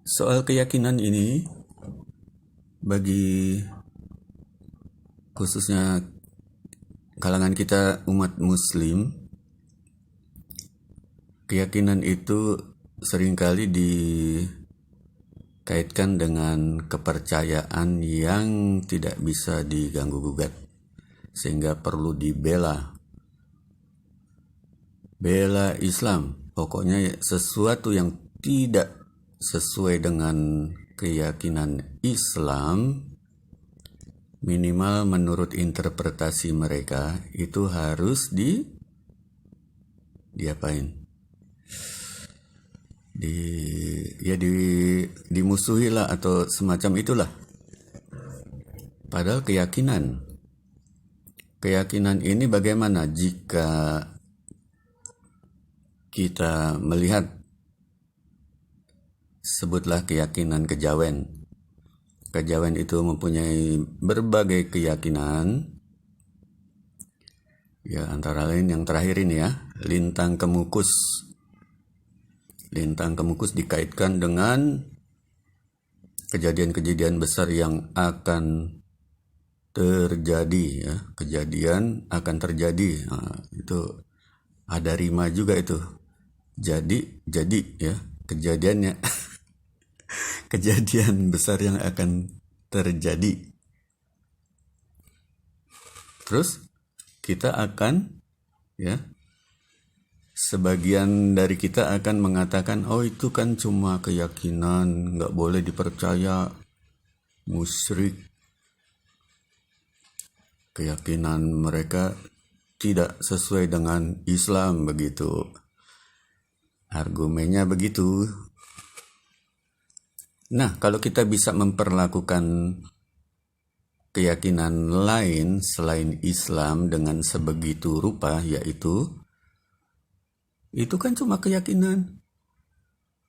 Soal keyakinan ini, bagi khususnya kalangan kita umat muslim, keyakinan itu seringkali dikaitkan dengan kepercayaan yang tidak bisa diganggu-gugat, sehingga perlu dibela. Bela Islam, pokoknya sesuatu yang tidak sesuai dengan keyakinan Islam, minimal menurut interpretasi mereka itu harus diapain? Dimusuhi lah atau semacam itulah. Padahal keyakinan ini bagaimana jika kita melihat, sebutlah keyakinan kejawen. Kejawen itu mempunyai berbagai keyakinan, ya antara lain yang terakhir ini ya, lintang kemukus. Lintang kemukus dikaitkan dengan kejadian-kejadian besar yang akan terjadi ya, kejadian akan terjadi. Nah, itu ada rima juga itu. Jadi ya, kejadiannya kejadian besar yang akan terjadi. Terus kita akan ya, sebagian dari kita akan mengatakan, oh itu kan cuma keyakinan, nggak boleh dipercaya, musyrik. Keyakinan mereka tidak sesuai dengan Islam, begitu. Argumennya begitu. Nah, kalau kita bisa memperlakukan keyakinan lain selain Islam dengan sebegitu rupa, yaitu itu kan cuma keyakinan.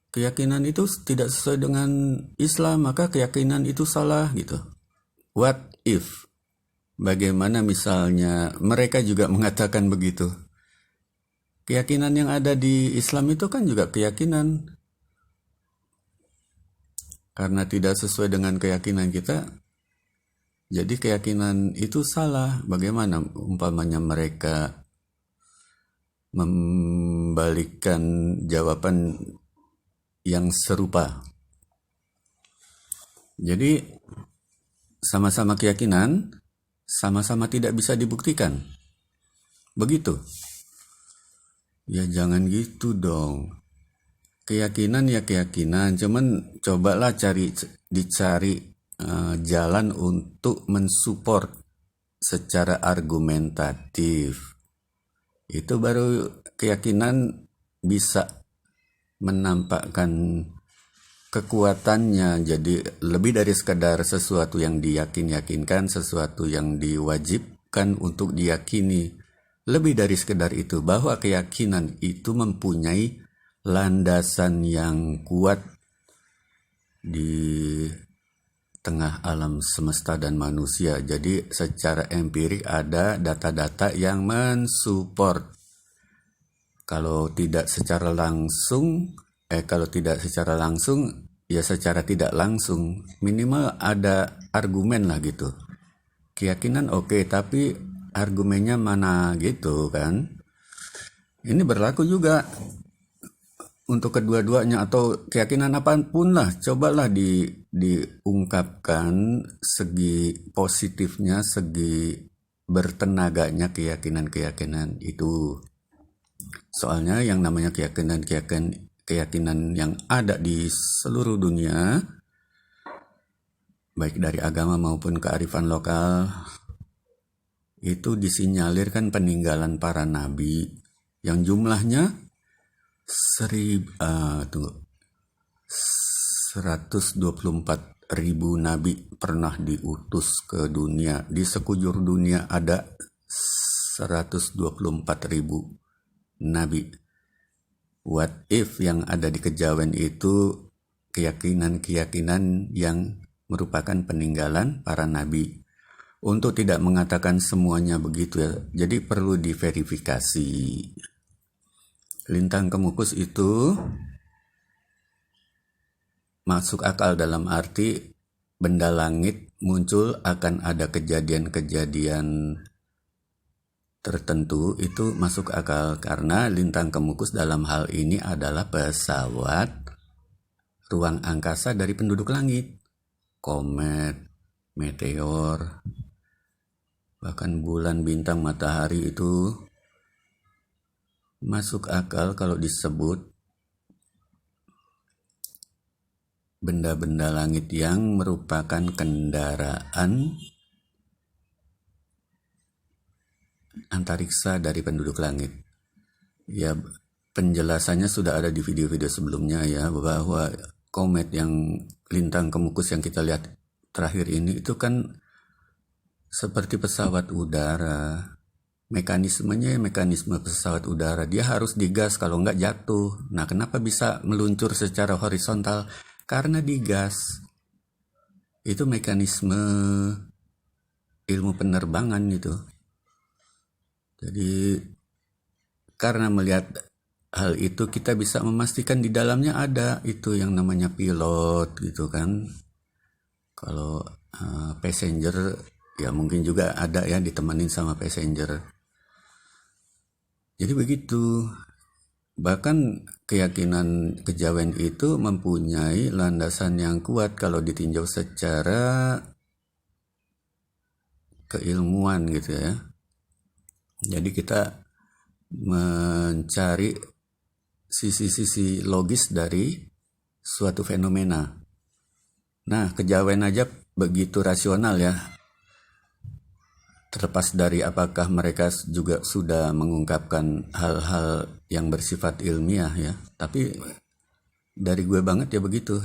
Keyakinan itu tidak sesuai dengan Islam, maka keyakinan itu salah gitu. What if? Bagaimana misalnya mereka juga mengatakan begitu? Keyakinan yang ada di Islam itu kan juga keyakinan. Karena tidak sesuai dengan keyakinan kita, jadi keyakinan itu salah. Bagaimana umpamanya mereka membalikkan jawaban yang serupa? Jadi sama-sama keyakinan, sama-sama tidak bisa dibuktikan. Begitu. Ya jangan gitu dong. Keyakinan ya keyakinan, cuman cobalah dicari jalan untuk mensupport secara argumentatif. Itu baru keyakinan bisa menampakkan kekuatannya, jadi lebih dari sekadar sesuatu yang diyakinkan, sesuatu yang diwajibkan untuk diyakini. Lebih dari sekadar itu, bahwa keyakinan itu mempunyai landasan yang kuat di tengah alam semesta dan manusia. Jadi secara empirik ada data-data yang mensupport. Kalau tidak secara langsung, ya secara tidak langsung, minimal ada argumen lah gitu. Keyakinan oke, tapi argumennya mana gitu kan. Ini berlaku juga untuk kedua-duanya, atau keyakinan apapun lah, cobalah diungkapkan segi positifnya, segi bertenaganya keyakinan itu. Soalnya yang namanya keyakinan yang ada di seluruh dunia, baik dari agama maupun kearifan lokal, itu disinyalirkan peninggalan para nabi yang jumlahnya 124.000 nabi pernah diutus ke dunia. Di sekujur dunia ada 124.000 nabi. What if yang ada di kejawen itu keyakinan-keyakinan yang merupakan peninggalan para nabi. Untuk tidak mengatakan semuanya begitu ya, jadi perlu diverifikasi. Lintang kemukus itu masuk akal dalam arti benda langit muncul akan ada kejadian-kejadian tertentu, itu masuk akal karena lintang kemukus dalam hal ini adalah pesawat ruang angkasa dari penduduk langit, komet, meteor, bahkan bulan, bintang, matahari itu masuk akal kalau disebut benda-benda langit yang merupakan kendaraan antariksa dari penduduk langit. Ya, penjelasannya sudah ada di video-video sebelumnya ya, bahwa komet yang lintang kemukus yang kita lihat terakhir ini itu kan seperti pesawat udara. Mekanismenya mekanisme pesawat udara, dia harus digas kalau nggak jatuh. Nah, kenapa bisa meluncur secara horizontal? Karena digas. Itu mekanisme ilmu penerbangan itu. Jadi karena melihat hal itu kita bisa memastikan di dalamnya ada itu yang namanya pilot gitu kan. Kalau passenger ya mungkin juga ada ya, ditemenin sama passenger. Jadi begitu. Bahkan keyakinan kejawen itu mempunyai landasan yang kuat kalau ditinjau secara keilmuan gitu ya. Jadi kita mencari sisi-sisi logis dari suatu fenomena. Nah, kejawen aja begitu rasional ya. Terlepas dari apakah mereka juga sudah mengungkapkan hal-hal yang bersifat ilmiah ya, tapi dari gue banget ya begitu.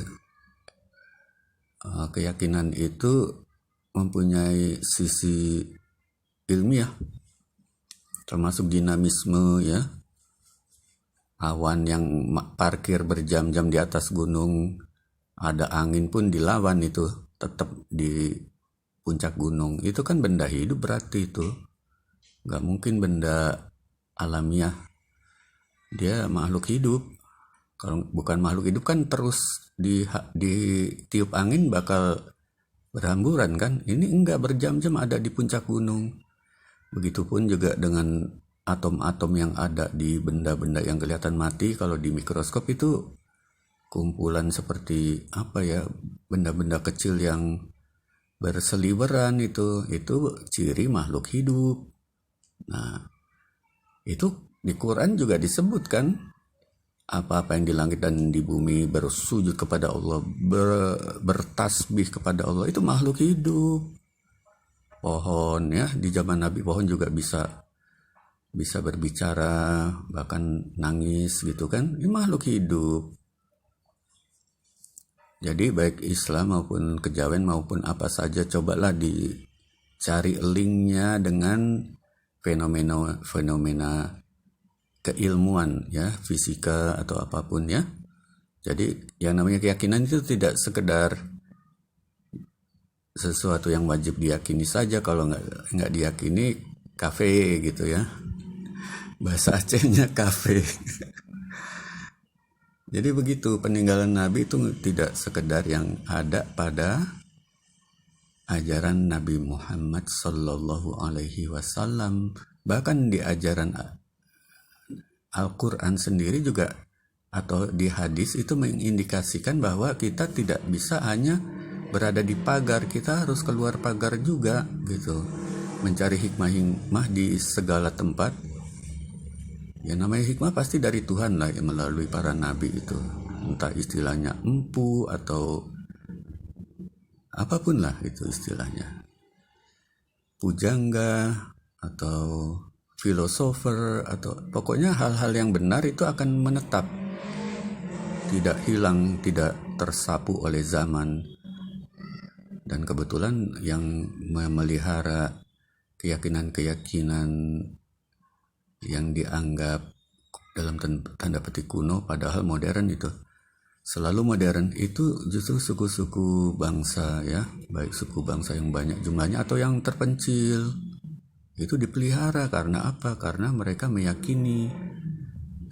Keyakinan itu mempunyai sisi ilmiah, termasuk dinamisme ya. Awan yang parkir berjam-jam di atas gunung, ada angin pun dilawan itu tetap di puncak gunung. Itu kan benda hidup berarti itu. Gak mungkin benda alamiah. Dia makhluk hidup. Kalau bukan makhluk hidup kan terus di tiup angin bakal berhamburan kan. Ini enggak, berjam-jam ada di puncak gunung. Begitupun juga dengan atom-atom yang ada di benda-benda yang kelihatan mati. Kalau di mikroskop itu kumpulan seperti apa ya, benda-benda kecil yang berseliweran, itu ciri makhluk hidup. Nah, itu di Quran juga disebutkan apa-apa yang di langit dan di bumi bersujud kepada Allah, bertasbih kepada Allah, itu makhluk hidup. Pohon ya, di zaman Nabi pohon juga bisa berbicara, bahkan nangis gitu kan. Ini makhluk hidup. Jadi baik Islam maupun kejawen maupun apa saja, cobalah dicari linknya dengan fenomena keilmuan ya, fisika atau apapun ya. Jadi yang namanya keyakinan itu tidak sekedar sesuatu yang wajib diyakini saja. Kalau nggak diyakini kafe gitu ya. Bahasa Acehnya kafe. Jadi begitu, peninggalan Nabi itu tidak sekedar yang ada pada ajaran Nabi Muhammad Sallallahu Alaihi Wasallam. Bahkan di ajaran Al-Quran sendiri juga atau di hadis itu mengindikasikan bahwa kita tidak bisa hanya berada di pagar, kita harus keluar pagar juga gitu. Mencari hikmah di segala tempat. Ya namanya hikmah pasti dari Tuhan lah, yang melalui para nabi itu. Entah istilahnya empu atau apapun lah itu istilahnya. Pujangga atau filosofer, atau pokoknya hal-hal yang benar itu akan menetap. Tidak hilang, tidak tersapu oleh zaman. Dan kebetulan yang memelihara keyakinan-keyakinan yang dianggap dalam tanda petik kuno padahal modern itu. Selalu modern itu justru suku-suku bangsa ya, baik suku bangsa yang banyak jumlahnya atau yang terpencil. Itu dipelihara karena apa? Karena mereka meyakini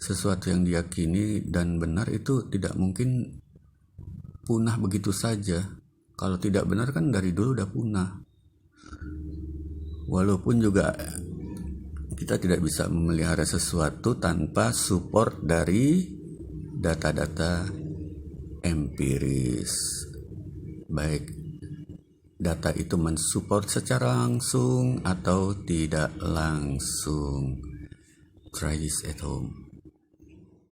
sesuatu yang diyakini dan benar itu tidak mungkin punah begitu saja. Kalau tidak benar kan dari dulu udah punah. Walaupun juga kita tidak bisa memelihara sesuatu tanpa support dari data-data empiris. Baik data itu mensupport secara langsung atau tidak langsung. Try this at home.